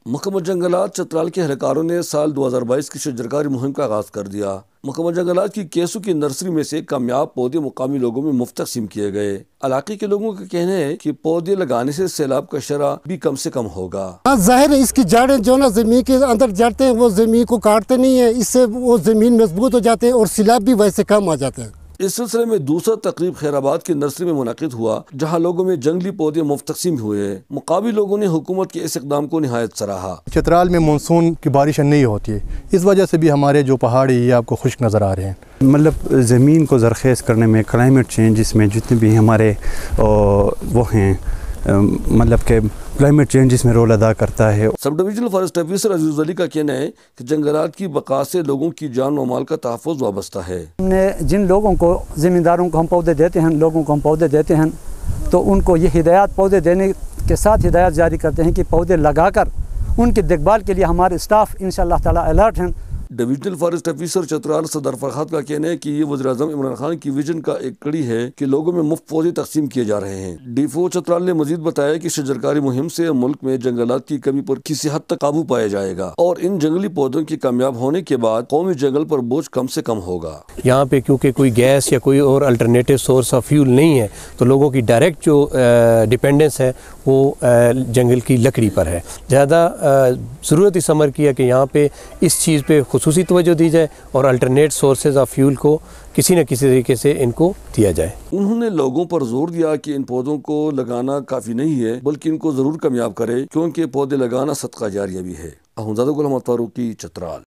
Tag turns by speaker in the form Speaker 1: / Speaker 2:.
Speaker 1: محکمہ جنگلات چترال کے اہلکاروں نے سال 2022 کی شجرکاری مہم کا آغاز کر دیا۔ محکمہ جنگلات کی کیسو کی نرسری میں سے کامیاب پودے مقامی لوگوں میں مفت تقسیم کیے گئے۔ علاقے کے لوگوں کا کہنا ہے کہ پودے لگانے سے سیلاب کا شرح بھی کم سے کم ہوگا۔
Speaker 2: ظاہر ہے اس کی جڑیں جو نا زمین کے اندر جڑتے ہیں وہ زمین کو کاٹتے نہیں ہیں، اس سے وہ زمین مضبوط ہو جاتے ہیں اور سیلاب بھی ویسے کم آ جاتے ہیں۔
Speaker 1: اس سلسلے میں دوسرا تقریب خیر آباد کی نرسری میں منعقد ہوا، جہاں لوگوں میں جنگلی پودے مفت تقسیم ہوئے۔ مقامی لوگوں نے حکومت کے اس اقدام کو نہایت سراہا۔
Speaker 3: چترال میں مانسون کی بارشیں نہیں ہوتی ہے، اس وجہ سے بھی ہمارے جو پہاڑی یہ آپ کو خشک نظر آ رہے ہیں۔
Speaker 4: مطلب زمین کو زرخیز کرنے میں کلائمیٹ چینجز میں جتنے بھی ہمارے وہ ہیں، مطلب کہ کلائمیٹ چینجز میں رول ادا کرتا ہے۔
Speaker 1: سب ڈویژنل فارسٹ آفیسر عزیز علی کا کہنا ہے کہ جنگلات کی بقا سے لوگوں کی جان و مال کا تحفظ وابستہ ہے۔
Speaker 5: ہم نے جن لوگوں کو زمینداروں کو ہم پودے دیتے ہیں، لوگوں کو ہم پودے دیتے ہیں، تو ان کو یہ ہدایات پودے دینے کے ساتھ ہدایات جاری کرتے ہیں کہ پودے لگا کر ان کی دیکھ بھال کے لیے ہمارے اسٹاف انشاءاللہ تعالی الرٹ ہیں۔
Speaker 1: ڈویژنل فارسٹ آفیسر چترال صدر فرحات کا کہنا ہے کہ یہ وزیراعظم عمران خان کی ویژن کا ایک کڑی ہے کہ لوگوں میں مفت پودے تقسیم کیے جا رہے ہیں۔ ڈیفو چترال نے مزید بتایا کہ شجرکاری مہم سے ملک میں جنگلات کی کمی پر کسی حد تک قابو پایا جائے گا اور ان جنگلی پودوں کے کامیاب ہونے کے بعد قومی جنگل پر بوجھ کم سے کم ہوگا۔
Speaker 6: یہاں پہ کیونکہ کوئی گیس یا کوئی اور الٹرنیٹیو سورس آف فیول نہیں ہے، تو لوگوں کی ڈائریکٹ جو ڈیپینڈنس ہے وہ جنگل کی لکڑی پر ہے۔ زیادہ ضرورت اس امر کی ہے کہ یہاں پہ اس چیز پہ خصوصی توجہ دی جائے اور الٹرنیٹ سورسز آف فیول کو کسی نہ کسی طریقے سے ان کو دیا جائے۔
Speaker 1: انہوں نے لوگوں پر زور دیا کہ ان پودوں کو لگانا کافی نہیں ہے بلکہ ان کو ضرور کامیاب کرے، کیونکہ پودے لگانا صدقہ جاریہ بھی ہے۔ احمد زادہ غلام فاروقی، چترال۔